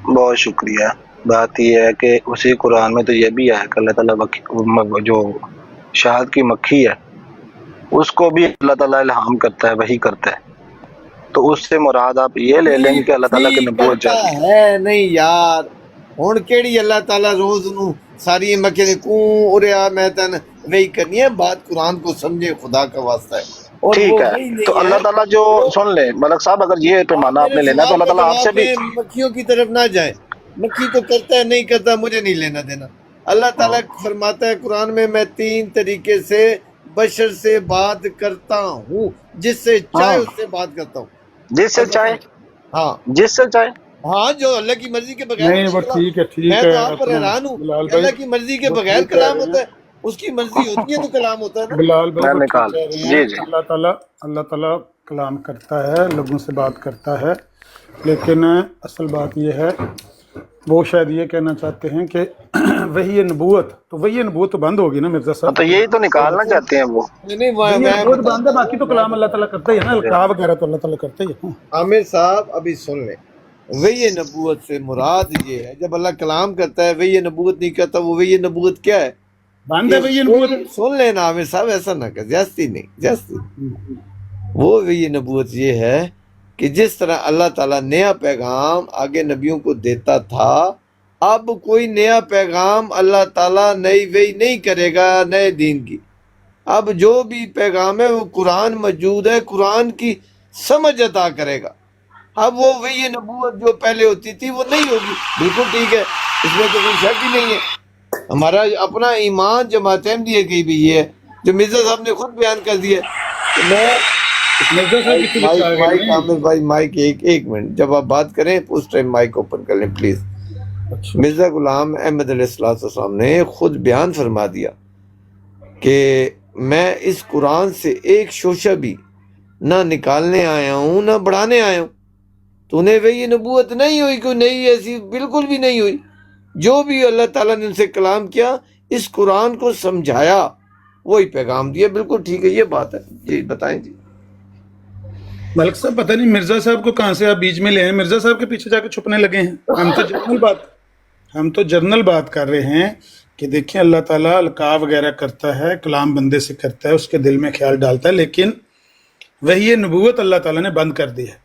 بہت شکریہ. بات یہ ہے کہ اسی قرآن میں تو یہ بھی ہے کہ اللہ تعالیٰ جو شہد کی مکھی ہے اس کو بھی اللہ تعالیٰ الہام کرتا ہے، وہی کرتا ہے. تو اس سے مراد آپ یہ لے لیں گے کہ اللہ تعالیٰ کی نبوت کرتا جاتی ہے. ہے نہیں یار، ہن کیڑی اللہ تعالیٰ روز نو ساری مکھے نے کوں اڑیا میں تن وہی کرنی ہے. بات قرآن کو سمجھے، خدا کا واسطہ ہے. اور ٹھیک وہ ہے، وہی نہیں تو اللہ تعالیٰ جو سن لیں ملک صاحب، اگر یہ پیمانہ آپ میرے نے لینا ہے تو سوال اللہ کا تعالیٰ آپ سے جواب بھی. دیں، مکھیوں کی طرف نہ جائیں. مکھی تو کرتا ہے نہیں کرتا مجھے نہیں لینا دینا. اللہ تعالیٰ فرماتا ہے قرآن میں 3 طریقے سے بشر سے بات کرتا ہوں، جس سے چاہے اس سے بات کرتا ہوں. جس سے چاہے، ہاں جس سے چاہے. ہاں، جو اللہ کی مرضی کے بغیر نہیں وہ ٹھیک ہے میں ٹھیک ہے تو آپ پر اپنا حیران ہوں بلال کہ بھائی اللہ کی مرضی کے وہ بغیر ٹھیک کہہ کلام رہے ہوتا ہیں. ہے. اس کی مرضی ہوتی ہے تو کلام ہوتا ہے نا. بلال بھائی میں وہ ٹھیک نکال، کہہ رہے جی ہیں. جی. اللہ تعالیٰ کلام کرتا ہے، لوگوں سے بات کرتا ہے، لیکن اصل بات یہ ہے وہ شاید یہ کہنا چاہتے ہیں کہ وہی نبوت تو بند ہوگی نا مرزا صاحب. تو یہی تو نکالنا چاہتے ہیں وہ. نہیں وہی میں نبوت بند ہے، بتاتا باقی تو ہوں، کلام اللہ تعالیٰ کرتا ہی ہے نا، القاء وغیرہ تو اللہ تعالیٰ کرتا ہی ہے. عامر صاحب ابھی سن لیں. وہی نبوت سے مراد یہ ہے جب اللہ کلام کرتا ہے وہی نبوت نہیں کرتا. وہ وہی نبوت کیا ہے؟ بند ہے وہی نبوت. سن لینا عامر صاحب، ایسا نہ کر، زیادتی نہیں، زیادتی. وہ وہی نبوت یہ ہے کہ جس طرح اللہ تعالیٰ نیا پیغام آگے نبیوں کو دیتا تھا، اب کوئی نیا پیغام اللہ تعالیٰ نئی وہی نہیں کرے گا نئے دین کی. اب جو بھی پیغام ہے وہ قرآن موجود ہے، قرآن کی سمجھ عطا کرے گا. اب وہ وہی نبوت جو پہلے ہوتی تھی وہ نہیں ہوگی. بالکل ٹھیک ہے، اس میں تو کوئی شک ہی نہیں ہے. ہمارا اپنا ایمان جماعت احمدیہ کی بھی یہ ہے جو مرزا صاحب نے خود بیان کر دیا. میں مرزا صاحب کسی بھی چاہ گئے مائک عامر بھائی، مائک ایک منٹ، جب آپ بات کریں اس ٹائم مائک اوپن کر لیں پلیز. مرزا غلام احمد علیہ السلام نے خود بیان فرما دیا کہ میں اس قرآن سے ایک شوشہ بھی نہ نکالنے آیا ہوں نہ بڑھانے آیا ہوں. تو انہیں وہی نبوت نہیں ہوئی، کوئی نئی ایسی بالکل بھی نہیں ہوئی. جو بھی اللہ تعالیٰ نے ان سے کلام کیا، اس قرآن کو سمجھایا، وہی پیغام دیا. بالکل ٹھیک ہے، یہ بات ہے. جی بتائیں. جی ملک صاحب پتہ نہیں مرزا صاحب کو کہاں سے آپ بیچ میں لے ہیں، مرزا صاحب کے پیچھے جا کے چھپنے لگے ہیں. ہم تو جنرل بات کر رہے ہیں کہ دیکھیں اللہ تعالیٰ القاء وغیرہ کرتا ہے، کلام بندے سے کرتا ہے، اس کے دل میں خیال ڈالتا ہے، لیکن وہی نبوت اللہ تعالیٰ نے بند کر دی ہے.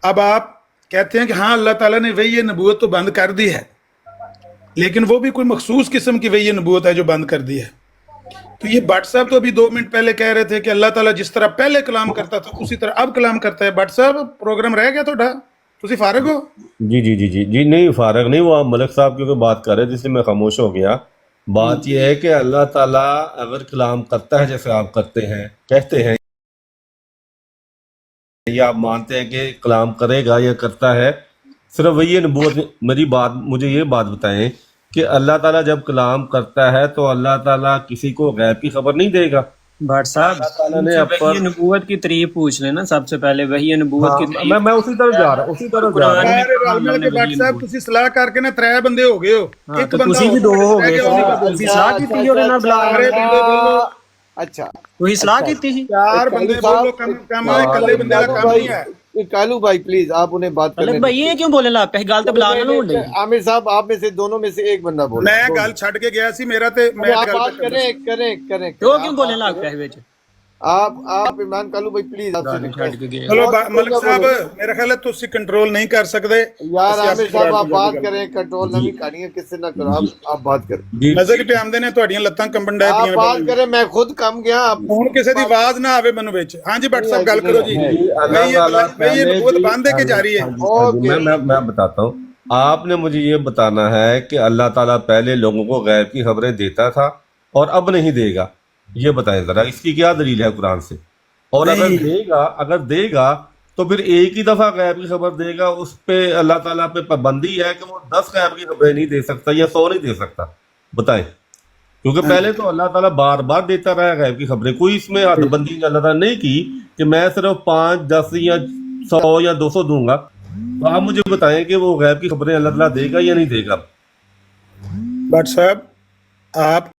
اب آپ کہتے ہیں کہ ہاں اللہ تعالیٰ نے وہی نبوت تو بند کر دی ہے، لیکن وہ بھی کوئی مخصوص قسم کی وہی نبوت ہے جو بند کر دی ہے. تو یہ بٹ صاحب تو ابھی 2 منٹ پہلے کہہ رہے تھے کہ اللہ تعالیٰ جس طرح پہلے کلام کرتا تھا اسی طرح اب کلام کرتا ہے. بٹ صاحب پروگرام رہ گیا تو ਤੁਸੀਂ ਫਾਰਗ ਹੋ जी जी जी जी जी नहीं फारग नहीं, वो आप मलिक साहब क्योंकि बात कर रहे थे इसलिए मैं खामोश हो गया। बात यह है कि अल्लाह ताला अगर कलाम करता है जैसे आप करते हैं, कहते हैं या आप मानते हैं कि कलाम करेगा या करता है, सिर्फ वही नबूवत। मेरी बात, मुझे ये बात बताएं कि अल्लाह ताला जब कलाम करता है तो अल्लाह ताला किसी को गैब की खबर नहीं देगा। भट्ट साहब अल्लाह ताला ने वही अपन नबूवत की तारीफ पूछ लेना सबसे पहले, वही नबूवत की तारीफ। मैं उसी तरफ जा रहा हूँ, उसी तरफ जा रहा हूँ। ਸਾਰੇ ਰਲ ਮਿਲ ਕੇ ਭੱਟ ਸਾਹਿਬ ਤੁਸੀਂ ਸਲਾਹ ਕਰਕੇ ਨਾ 3 ਬੰਦੇ ਹੋ ਗਏ ਹੋ, ਹਾਂ, ਇੱਕ ਤੇ ਬੰਦਾ ਤੁਸੀਂ ਵੀ 2 ਹੋ ਗਏ। ਤੁਸੀਂ ਤੁਸੀਂ ਸਲਾਹ ਕੀਤੀ ਉਹਦੇ ਨਾਲ ਬੁਲਾ ਸਾਰੇ ਬੰਦੇ ਬੋਲੋ, अच्छा ਤੁਸੀਂ ਸਲਾਹ ਕੀਤੀ ਸੀ। 4 ਬੰਦੇ ਬੋਲੋ, ਕੰਮ ਆ ਇਕੱਲੇ ਬੰਦੇ ਦਾ ਕੰਮ ਨਹੀਂ ਹੈ। कालू भाई प्लीज आप उन्हें बात ਮਤਲਬ करने ਭਾਈ ਇਹ ਕਿਉਂ ਬੋਲਣ ਲੱਗ ਪਿਆ? ਗੱਲ ਤਾਂ ਬੁਲਾ ਲੈਣਾ ਹੁੰਦੀ। आमिर साहब आप में से दोनों में से एक बंदा बोले। ਮੈਂ ਗੱਲ ਛੱਡ ਕੇ ਗਿਆ ਸੀ, ਮੇਰਾ ਤੇ ਮੈਂ आप ਗੱਲ बात करें करें करें ਕਿਉਂ ਬੋਲਣ ਲੱਗ ਪਿਆ ਵਿੱਚ? आप इमरान कालू भाई प्लीज आपसे ਛੱਡ ਕੇ ਗਏ। ਚਲੋ ਮਲਿਕ ਸਾਹਿਬ ਮੇਰਾ ਖਿਆਲ ਹੈ ਤੁਸੀਂ ਕੰਟਰੋਲ ਨਹੀਂ ਕਰ ਸਕਦੇ। यार आमिर साहब आप बात करें, कंट्रोल नहीं करनी है किससे ना करो, आप बात करें। ਨਜ਼ਰ ਕਿਤੇ ਆਉਂਦੇ ਨੇ ਤੁਹਾਡੀਆਂ ਲੱਤਾਂ ਕੰਬਣ ਡੈ आप बात ਪਈਆਂ। करें, मैं खुद कम गया आप ਹੁਣ ਕਿਸੇ ਦੀ ਆਵਾਜ਼ ਨਾ ਆਵੇ ਮੈਨੂੰ ਵਿੱਚ। ਹਾਂਜੀ ਭੱਟ ਸਾਹਿਬ ਗੱਲ ਕਰੋ ਜੀ। ਇਹ ਨਬੂਵਤ ਬੰਦ ਹੈ ਕਿ ਜਾਰੀ है? मैं बताता हूँ। आपने मुझे ये बताना है कि अल्लाह ताला पहले लोगों को गैब की खबरें देता था और अब नहीं देगा, ये बताएं जरा, इसकी क्या दलील है कुरान से? और अगर देगा तो फिर एक ही दफा गैब की खबर देगा, उस पे अल्लाह ताला पे पाबंदी है कि वो 10 गैब की खबरें नहीं दे सकता या 100 नहीं दे सकता। बताएं, क्योंकि पहले तो अल्लाह ताला बार बार देता रहा गैब की खबरें, कोई इसमें हदबंदी अल्लाह ताला नहीं की कि मैं सिर्फ 5, 10 या 100 या 200 दूंगा। तो आप मुझे बताएं कि वो गैब की खबरें अल्लाह ताला देगा या नहीं देगा। भट्ट साहब आप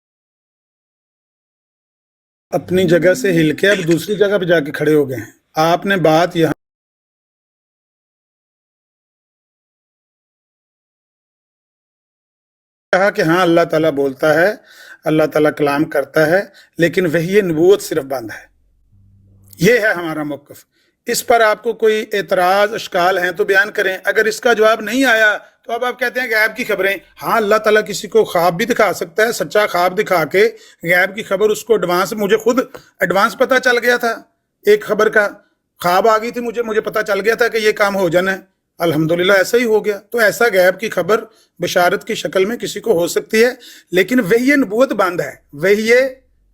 अपनी जगह से हिल के अब दूसरी जगह पे जाके खड़े हो गए हैं। आपने बात यहाँ कहा कि हाँ अल्लाह ताला बोलता है, अल्लाह ताला कलाम करता है, लेकिन वही नबूवत सिर्फ बंद है। ये है हमारा मौक़िफ़। इस पर आपको कोई एतराज़ अश्काल हैं तो बयान करें। अगर इसका जवाब नहीं आया तो अब आप कहते हैं गैब की खबरें। हाँ अल्लाह ताला किसी को ख्वाब भी दिखा सकता है, सच्चा ख्वाब दिखा के गैब की खबर उसको एडवांस, मुझे खुद एडवांस पता चल गया था, एक खबर का ख्वाब आ गई थी, मुझे पता चल गया था कि ये काम हो जाना है, अल्हम्दुलिल्लाह ऐसा ही हो गया। तो ऐसा गैब की खबर बशारत की शक्ल में किसी को हो सकती है, लेकिन वही नबूवत बंद है, वही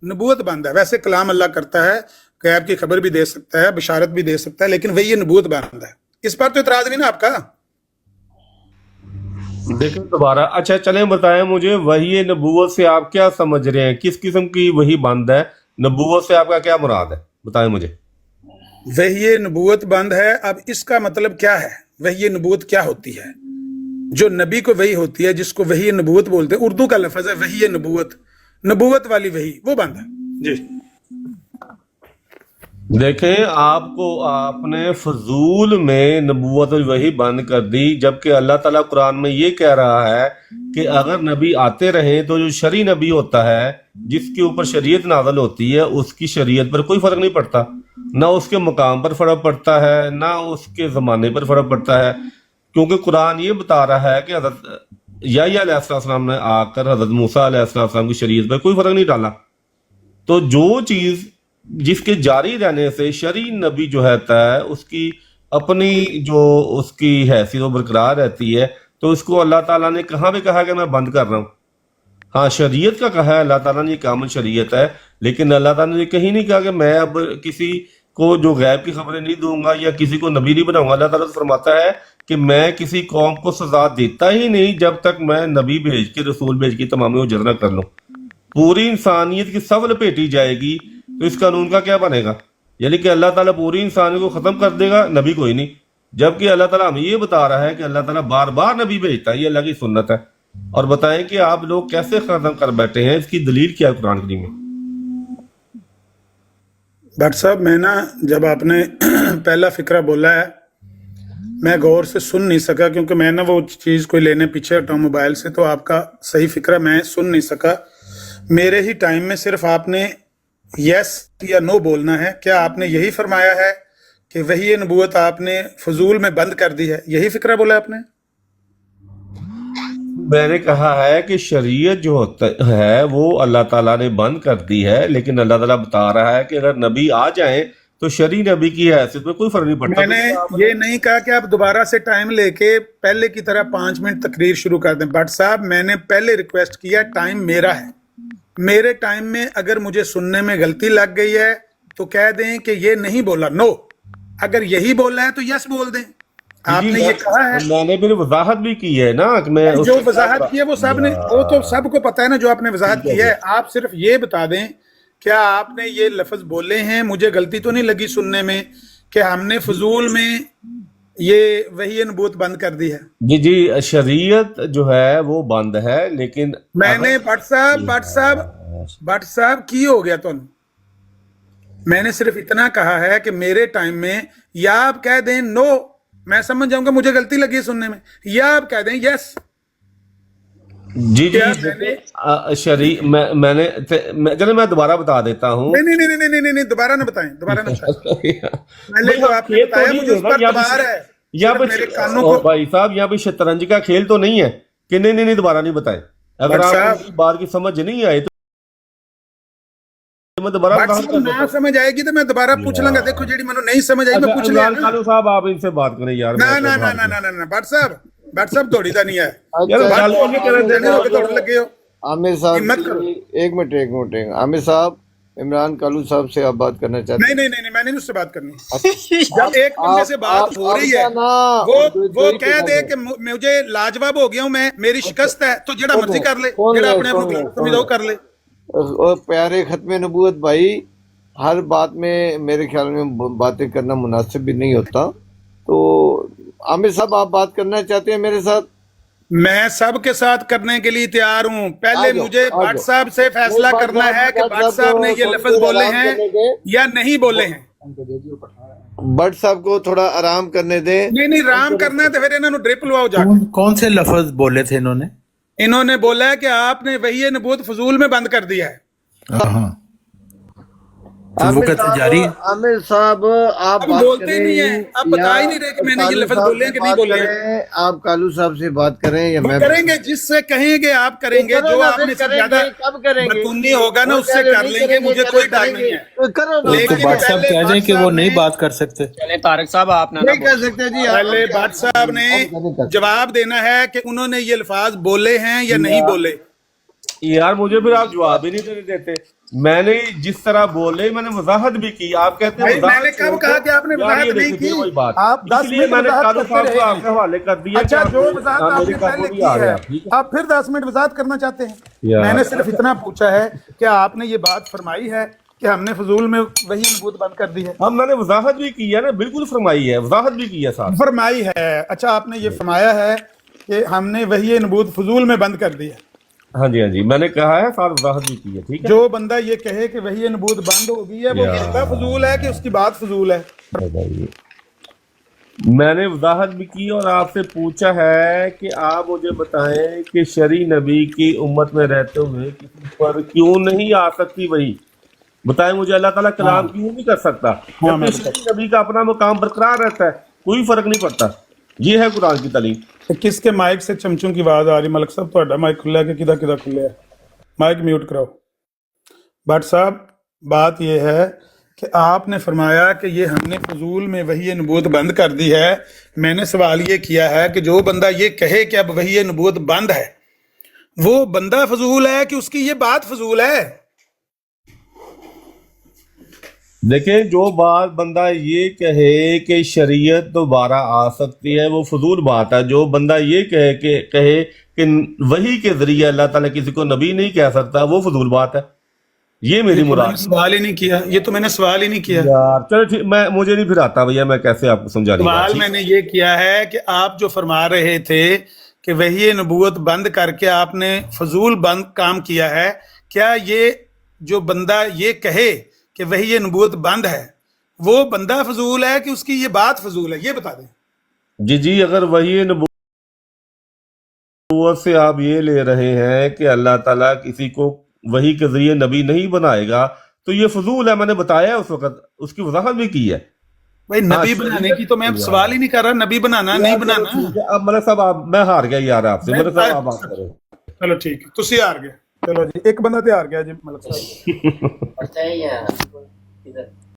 नबूवत बंद है। वैसे कलाम अल्लाह करता है, गैब की खबर भी दे सकता है, बशारत भी दे सकता है, लेकिन वही नबूवत बंद है। इस पर तो इतराज नहीं ना आपका? देखिए दोबारा, अच्छा चलें बताएं मुझे, वही नबूवत से आप क्या समझ रहे हैं? किस किस्म की वही बंद है? नबूवत से आपका क्या मुराद है, बताएं मुझे। वही नबूवत बंद है, अब इसका मतलब क्या है? वही नबूवत क्या होती है? जो नबी को वही होती है, जिसको वही नबूवत बोलते हैं, उर्दू का लफ्ज है वही नबूवत, नबूवत वाली वही, वो बंद है जी। देखें, आपने फजूल में नबूवत वही बंद कर दी, जबकि अल्लाह ताला कुरान में ये कह रहा है कि अगर नबी आते रहें तो जो शरी नबी होता है, जिसके ऊपर शरीयत नाज़िल होती है, उसकी शरीयत पर कोई फ़र्क नहीं पड़ता, ना उसके मकाम पर फ़र्क पड़ता है, ना उसके ज़माने पर फ़र्क पड़ता है, क्योंकि कुरान ये बता रहा है कि हज़रत याह्या अलैहिस्सलाम ने आकर हज़रत मूसा अलैहिस्सलाम की शरीयत पर कोई फ़र्क नहीं डाला। तो जो चीज़ जिसके जारी रहने से शरी नबी जो रहता है उसकी अपनी जो उसकी हैसियत वो बरकरार रहती है, तो उसको अल्लाह ताला ने कहाँ भी कहा कि मैं बंद कर रहा हूँ। हाँ शरीयत का कहा है अल्लाह ताला ने, कामिल शरीयत है, लेकिन अल्लाह ताला ने कहीं नहीं कहा कि मैं अब किसी को जो गैब की खबरें नहीं दूंगा या किसी को नबी नहीं बनाऊंगा। अल्लाह ताला फरमाता है कि मैं किसी कौम को सजा देता ही नहीं जब तक मैं नबी भेज के, रसूल भेज के तमामी उजर न कर लूँ। पूरी इंसानियत की सब लपेटी जाएगी, तो इस कानून का क्या बनेगा? यानी कि अल्लाह ताला पूरी इंसानियत को ख़त्म कर देगा, नबी कोई नहीं। जबकि अल्लाह ताला हमें ये बता रहा है कि अल्लाह ताला बार बार नबी भेजता है, ये अल्लाह की सुन्नत है। और बताएं कि आप लोग कैसे ख़त्म कर बैठे हैं, इसकी दलील क्या है कुरान करीम में? भट्ट साहब मैं ना, जब आपने पहला फिक्रा बोला है मैं गौर से सुन नहीं सका, क्योंकि मैं ना वो चीज़ कोई लेने पीछे हटा मोबाइल से, तो आपका सही फिक्रा मैं सुन नहीं सका। मेरे ही टाइम में सिर्फ आपने यस या नो बोलना है। क्या आपने यही फरमाया है कि वही नबूवत आपने फजूल में बंद कर दी है, यही फिक्रा बोला आपने? मैंने कहा है कि शरीयत जो होता है वो अल्लाह ताला ने बंद कर दी है, लेकिन अल्लाह ताला बता रहा है कि अगर नबी आ जाएं तो शरी नबी की हैसियत में कोई फर्क नहीं पड़ता। मैंने ये नहीं कहा कि आप दोबारा से टाइम लेके पहले की तरह 5 मिनट तकरीर शुरू कर दें। बट साहब मैंने पहले रिक्वेस्ट किया, टाइम मेरा है, मेरे टाइम में अगर मुझे सुनने में गलती लग गई है तो कह दें कि ये नहीं बोला, नो। अगर यही बोला है तो यस बोल दें। आपने ये कहा है, मैंने भी वजाहत भी की है ना कि मैं जो वजाहत की है वो सब ने, वो तो सबको पता है ना जो आपने वजाहत की है। आप सिर्फ ये बता दें क्या आपने ये लफ्ज बोले हैं, मुझे गलती तो नहीं लगी सुनने में, कि हमने फजूल में ये वही नबूत बंद कर दी है? जी जी, शरीयत जो है वो बंद है, लेकिन मैंने भट्ट साहब की हो गया तो मैंने सिर्फ इतना कहा है कि मेरे टाइम में, या आप कह दें नो, मैं समझ जाऊंगा मुझे गलती लगी सुनने में, या आप कह दें यस। जी जी, मैंने चलो मैं दोबारा बता देता हूँ। नहीं, दोबारा ना बताएं, दोबारा ना बताएं। पहले जो आपने बताया मुझे उस पर तबार है। यहाँ पे भाई साहब यहाँ पे शतरंज का खेल तो नहीं है कि नहीं दोबारा नहीं बताएं। अगर आपको बात की समझ नहीं आई तो मैं दोबारा ना समझ आएगी तो मैं दोबारा पूछ लूंगा। देखो जेडी मैंने नहीं समझ आई मैं पूछ लिया। कालू साहब आप इनसे बात करें यार। ना भट्ट साहब दौड़ी का नहीं है लगे हो। आमिर साहब एक मिनट आमिर साहब, इमरान कालू साहब से आप बात करना चाहते हैं? नहीं, मैंने उससे बात करनी। जब एक बंदे से बात हो रही है वो कह दे कि मुझे लाजवाब हो गया हूं मैं, मेरी शिकस्त है, तो जेड़ा मर्जी कर ले, जेड़ा अपने आप कर ले। प्यारे खत्म नबूवत भाई, हर बात में मेरे ख्याल में बातें करना मुनासिब भी नहीं होता। तो आमिर साहब आप बात करना चाहते हैं मेरे साथ? मैं सबके साथ करने के लिए तैयार हूँ। पहले मुझे भट्ट साहब से फैसला करना है कि भट्ट साहब ने ये लफ्ज बोले हैं या नहीं बोले हैं। भट्ट साहब को थोड़ा आराम करने दें। नहीं आराम करना है तो फिर इन्होंने ड्रिप लवाओ जाके। कौन से लफ्ज बोले थे इन्होंने? इन्होंने बोला है कि आपने वही नबूत फजूल में बंद कर दिया है। जारी है। आमिर साहब आप बात बोलते ही नहीं है, आप बता ही नहीं रहे कि मैंने ये लफ्ज बोले हैं कि नहीं बोले हैं। आप कालू साहब से बात करें या मैं करेंगे? जिससे कहेंगे आप करेंगे, जो आपने ज्यादा बतूनी होगा ना उससे कर लेंगे, मुझे कोई डर नहीं है। लेकिन भट्ट साहब कह रहे हैं कि वो नहीं बात कर सकते। चले तारक साहब आप ना नहीं कर सकते जी। पहले भट्ट साहब ने जवाब देना है कि उन्होंने ये अल्फाज बोले हैं या नहीं बोले। यार मुझे फिर आप जवाब ही नहीं देते। मैंने जिस तरह बोले मैंने वजाहत भी की, आप कहते हैं मैंने कब कहा कि आपने वजाहत नहीं की? वही बात आप 10 मिनट मैंने कालू साहब को आपके हवाले कर दिया। अच्छा, जो वजाहत आपने पहले की है आप फिर 10 मिनट वजाहत करना चाहते हैं? मैंने सिर्फ इतना पूछा है कि आपने ये बात फरमाई है कि हमने फजूल में वही नबूत बंद कर दी है। हम मैंने वजाहत भी की है ना, बिल्कुल फरमाई है, वजाहत भी की है साहब, फरमाई है। अच्छा, आपने ये फरमाया है कि हमने वही नबूत फजूल में बंद कर दी है। हाँ जी मैंने कहा है, साथ वजाहत भी की है। ठीक है, जो बंदा ये कहे कि वही नबूत बंद हो गई है वो कहता फजूल है कि उसकी बात फजूल है। मैंने वजाहत भी की और आपसे पूछा है कि आप मुझे बताएं कि शरी नबी की उम्मत में रहते हुए किसी पर क्यों नहीं आ सकती वही? बताएं मुझे, अल्लाह ताला कलाम क्यों नहीं कर सकता? शरी नबी का अपना मुकाम बरकरार रहता है, कोई फर्क नहीं पड़ता। ये है कुरान की तालीम। किसके माइक से चमचों की आवाज आ रही? मलक साहब ਤੁਹਾਡਾ माइक खुला है कि किदा खुला है? माइक म्यूट कराओ। भट्ट साहब, बात यह है कि आपने फरमाया कि ये हमने फजूल में वही नबूत बंद कर दी है। मैंने सवाल ये किया है कि जो बंदा ये कहे कि अब वही नबूत बंद है, वो बंदा फजूल है कि उसकी ये बात फजूल है? देखें, जो बात बंदा ये कहे कि शरीयत दोबारा आ सकती है वो फजूल बात है। जो बंदा ये कहे कि वही के जरिए अल्लाह ताला किसी को नबी नहीं कह सकता, वो फजूल बात है। ये मेरी मुराद। सवाल ही नहीं किया, ये तो मैंने सवाल ही नहीं किया यार। चलो ठीक, मुझे नहीं फिर आता भैया, मैं कैसे आपको समझा दूंगा। सवाल मैंने ये किया है कि आप जो फरमा रहे थे कि वही नबूवत बंद करके आपने फजूल बंद काम किया है, क्या ये जो बंदा ये कहे कि वही ये नबूवत बंद है वो बंदा फजूल है कि उसकी ये बात फजूल है? ये बता दें। जी, अगर वही नबूवत से आप ये ले रहे हैं कि अल्लाह ताला किसी को वही के जरिए नबी नहीं बनाएगा तो ये फजूल है। मैंने बताया उस वक्त, उसकी वजाहत भी की है। भाई नबी बनाने की तो मैं सवाल ही नहीं कर रहा, नबी बनाना नहीं बनाना। अब मलक साहब मैं हार गया यार आपसे। मलक साहब आप बात करें। चलो ठीक है, तुसी हार गए। चलो जी, एक बंदा तो हार गया जी मलक साहब।